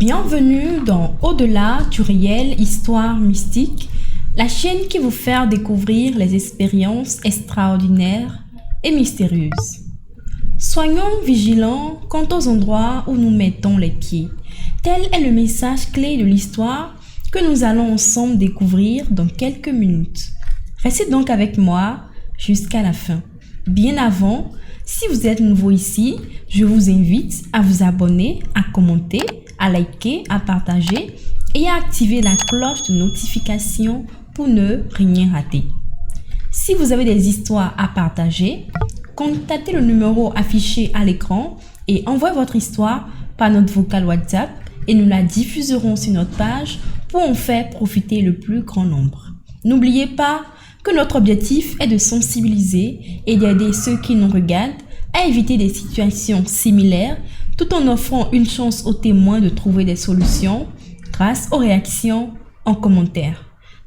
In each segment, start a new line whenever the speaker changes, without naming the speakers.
Bienvenue dans Au-delà du réel, histoire mystique, la chaîne qui vous fait découvrir les expériences extraordinaires et mystérieuses. Soyons vigilants quant aux endroits où nous mettons les pieds. Tel est le message clé de l'histoire que nous allons ensemble découvrir dans quelques minutes. Restez donc avec moi jusqu'à la fin. Bien avant, si vous êtes nouveau ici, je vous invite à vous abonner, à commenter, à liker, à partager et à activer la cloche de notification pour ne rien rater. Si vous avez des histoires à partager, contactez le numéro affiché à l'écran et envoyez votre histoire par notre vocal WhatsApp et nous la diffuserons sur notre page pour en faire profiter le plus grand nombre. N'oubliez pas que notre objectif est de sensibiliser et d'aider ceux qui nous regardent à éviter des situations similaires tout en offrant une chance aux témoins de trouver des solutions grâce aux réactions en commentaire.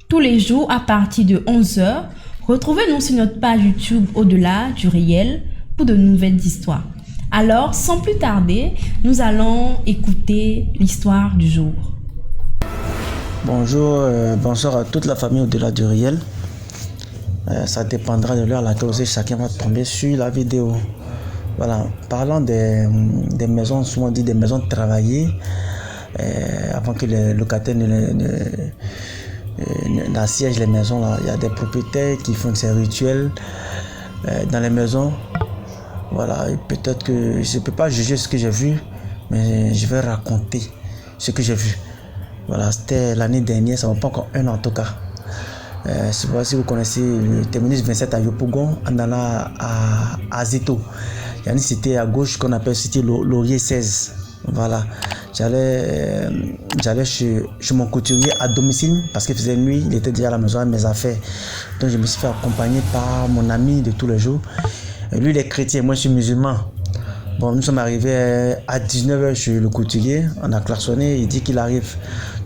Tous les jours à partir de 11h, retrouvez-nous sur notre page YouTube Au-delà du réel pour de nouvelles histoires. Alors, sans plus tarder, nous allons écouter l'histoire du jour.
Bonjour à toute la famille Au-delà du réel. Ça dépendra de l'heure à laquelle chacun va tomber sur la vidéo. Voilà, parlant des maisons, souvent dit des maisons travaillées, avant que les locataires n'assiègent les maisons. Là. Il y a des propriétaires qui font ces rituels dans les maisons. Voilà, peut-être que je ne peux pas juger ce que j'ai vu, mais je vais raconter ce que j'ai vu. Voilà, c'était l'année dernière, ça ne va pas encore un an en tout cas. Si vous connaissez le terminus 27 à Yopougon, en allant à Zito. Il y a une cité à gauche qu'on appelle cité Laurier 16. Voilà. J'allais chez mon couturier à domicile parce qu'il faisait nuit, il était déjà à la maison avec mes affaires. Donc je me suis fait accompagner par mon ami de tous les jours. Et lui il est chrétien, moi je suis musulman. Bon, nous sommes arrivés à 19h chez le couturier, on a klaxonné, il dit qu'il arrive.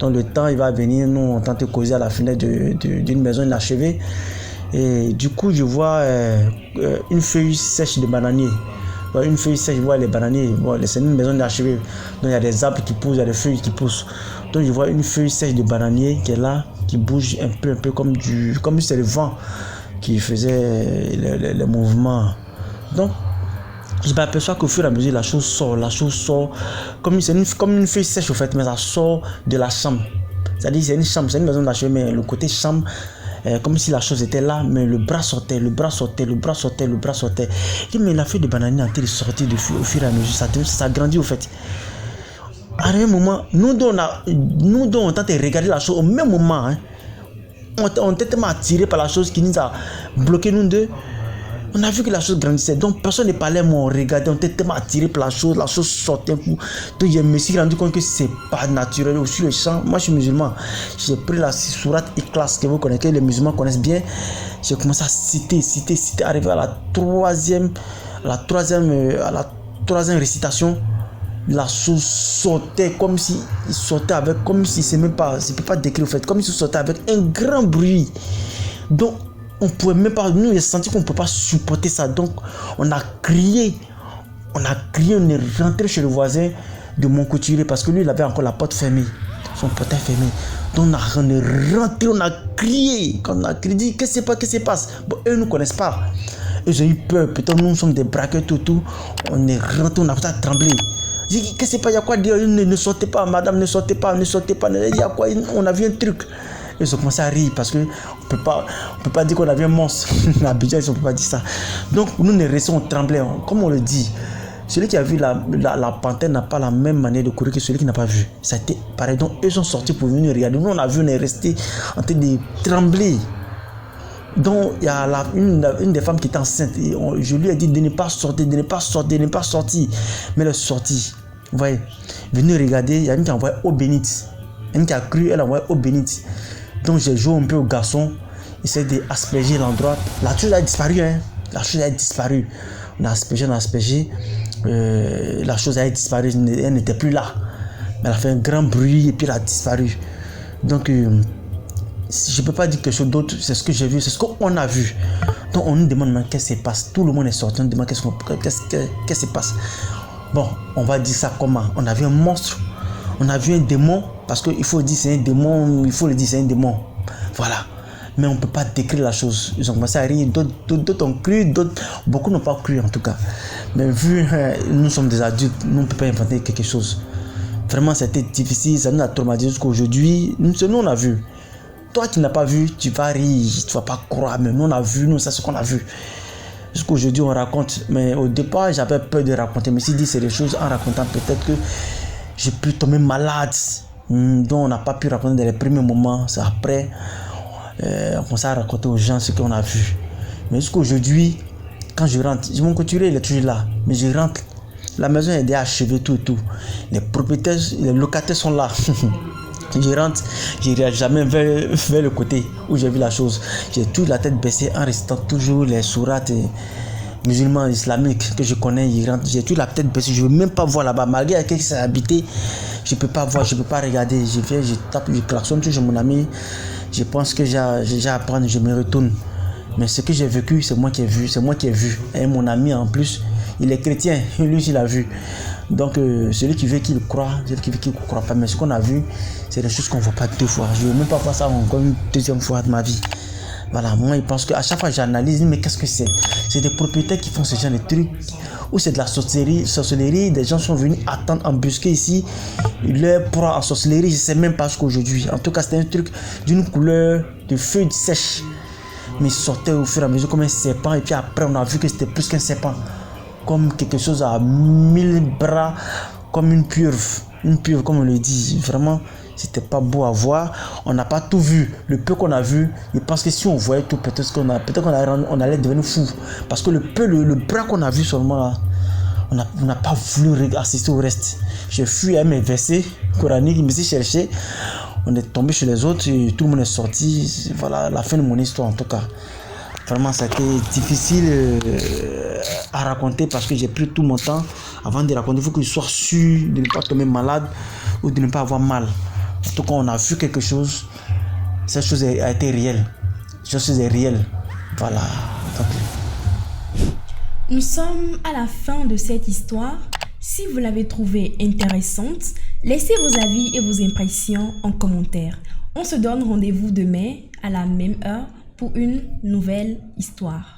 Donc le temps il va venir, nous on tente de causer à la fenêtre d'une maison inachevée. Et du coup je vois une feuille sèche de bananier. Une feuille sèche, je vois les bananiers, c'est une maison inachevée. Donc il y a des arbres qui poussent, il y a des feuilles qui poussent. Donc je vois une feuille sèche de bananier qui est là, qui bouge un peu comme si c'est le vent qui faisait les mouvements. Donc je m'aperçois qu'au fur et à mesure la chose sort, comme une feuille sèche au fait, mais ça sort de la chambre. C'est-à-dire c'est une chambre, c'est une maison inachevée, mais le côté chambre, comme si la chose était là, mais le bras sortait. Je dis, mais la feuille de bananier est en train de sortir au fur et à mesure, ça grandit au fait. À un moment, nous deux on tente de regarder la chose au même moment. Hein. On était tellement attirés par la chose qui nous a bloqué nous deux. On a vu que la chose grandissait, donc personne ne parlait, mais on regardait, on était tellement attiré par la chose sortait un coup. Donc je me suis rendu compte que c'est pas naturel. Sur le champ, moi je suis musulman, j'ai pris la sourate Ikhlas que vous connaissez, que les musulmans connaissent bien. J'ai commencé à citer, arrivé à la troisième récitation. La chose sortait comme si il sortait avec, comme si c'est même pas, je peux pas décrire au fait, comme si il sortait avec un grand bruit. Donc on pouvait même pas, nous j'ai senti qu'on ne peut pas supporter ça, donc on a crié, on est rentré chez le voisin de mon couturier parce que lui il avait encore la porte fermée, son portail fermé. Donc on est rentré, on a crié, dit qu'est-ce qui se passe. Bon, eux ne nous connaissent pas, ils ont eu peur, peut-être nous sommes des braqueurs tout, on est rentré, on a peut-être tremblé. J'ai dit qu'est-ce qui se passe, il y a quoi dire, ne sortez pas, madame, ne sortez pas, il y a quoi, on a vu un truc. Ils ont commencé à rire parce que on peut pas dire qu'on avait un monstre. À Abidjan, ils ne peuvent pas dire ça. Donc nous ne restons, on tremblait. Comme on le dit, celui qui a vu la panthère n'a pas la même manière de courir que celui qui n'a pas vu. Ça a été pareil. Donc eux sont sortis pour venir regarder. Nous on a vu, on est resté en train de trembler. Donc il y a une des femmes qui était enceinte. Je lui ai dit de ne pas sortir. Mais elle est sortie. Vous voyez, venez regarder. Il y a une qui a envoyé eau bénite. Une qui a cru, elle a envoyé eau bénite. Donc j'ai joué un peu au garçon, essayer d'asperger l'endroit. La chose a disparu, hein. La chose a disparu. On a aspergé. La chose a disparu, elle n'était plus là. Elle a fait un grand bruit et puis elle a disparu. Donc je ne peux pas dire quelque chose d'autre, c'est ce que j'ai vu, c'est ce qu'on a vu. Donc on nous demande qu'est-ce qui se passe. Tout le monde est sorti, on nous demande qu'est-ce qui se passe. Bon, on va dire ça comment. On a vu un monstre. On a vu un démon, parce qu'il faut dire c'est un démon, il faut le dire c'est un démon. Voilà. Mais on ne peut pas décrire la chose. Ils ont commencé à rire, d'autres ont cru, beaucoup n'ont pas cru en tout cas. Mais vu, nous sommes des adultes, nous ne pouvons pas inventer quelque chose. Vraiment, c'était difficile, ça nous a traumatisé jusqu'à aujourd'hui. Nous, on a vu. Toi qui n'as pas vu, tu vas rire, tu ne vas pas croire, mais nous on a vu, nous c'est ce qu'on a vu. Jusqu'à aujourd'hui on raconte, mais au départ j'avais peur de raconter, mais si dit c'est des choses en racontant, peut-être que j'ai pu tomber malade, donc on n'a pas pu raconter dans les premiers moments, c'est après. On commence à raconter aux gens ce qu'on a vu. Mais jusqu'à aujourd'hui, quand je rentre, mon couturier il est toujours là, mais je rentre, la maison est déjà achevée, tout et tout. Les propriétaires, les locataires sont là. Je rentre, je ne regarde jamais vers le côté où j'ai vu la chose. J'ai toujours la tête baissée en restant toujours les sourates musulmans islamiques que je connais. J'ai toujours la tête baissée, je ne veux même pas voir là-bas. Malgré quelqu'un qui s'est habité, je ne peux pas voir, je ne peux pas regarder. Je viens, je tape, je klaxonne toujours mon ami. Je pense que j'ai à prendre, je me retourne. Mais ce que j'ai vécu, c'est moi qui ai vu, c'est moi qui ai vu. Et mon ami en plus, il est chrétien, lui il a vu. Donc celui qui veut qu'il croit, celui qui veut qu'il ne croit pas. Mais ce qu'on a vu, c'est des choses qu'on ne voit pas deux fois. Je ne veux même pas voir ça encore une deuxième fois de ma vie. Voilà, moi il pense qu'à chaque fois j'analyse, mais qu'est-ce que c'est? C'est des propriétaires qui font ce genre de trucs. Ou c'est de la sorcellerie, des gens sont venus attendre, embusquer ici leur proie en sorcellerie, je ne sais même pas ce qu'aujourd'hui. En tout cas, c'était un truc d'une couleur de feuilles sèches. Mais il sortait au fur et à mesure comme un serpent, et puis après on a vu que c'était plus qu'un serpent. Comme quelque chose à 1000 bras, comme une pieuvre comme on le dit. Vraiment, c'était pas beau à voir. On n'a pas tout vu. Le peu qu'on a vu, je pense que si on voyait tout, peut-être qu'on allait devenir fou. Parce que le bras qu'on a vu seulement là, on n'a pas voulu assister au reste. J'ai fui à mes versets coraniques, je me suis cherché. On est tombé chez les autres et tout le monde est sorti. Voilà la fin de mon histoire en tout cas. Vraiment, ça a été difficile à raconter parce que j'ai pris tout mon temps avant de raconter. Il faut que je sois sûr de ne pas tomber malade ou de ne pas avoir mal. En tout cas, on a vu quelque chose. Cette chose a été réelle. Cette chose est réelle. Voilà.
Nous sommes à la fin de cette histoire. Si vous l'avez trouvée intéressante, laissez vos avis et vos impressions en commentaire. On se donne rendez-vous demain à la même heure pour une nouvelle histoire.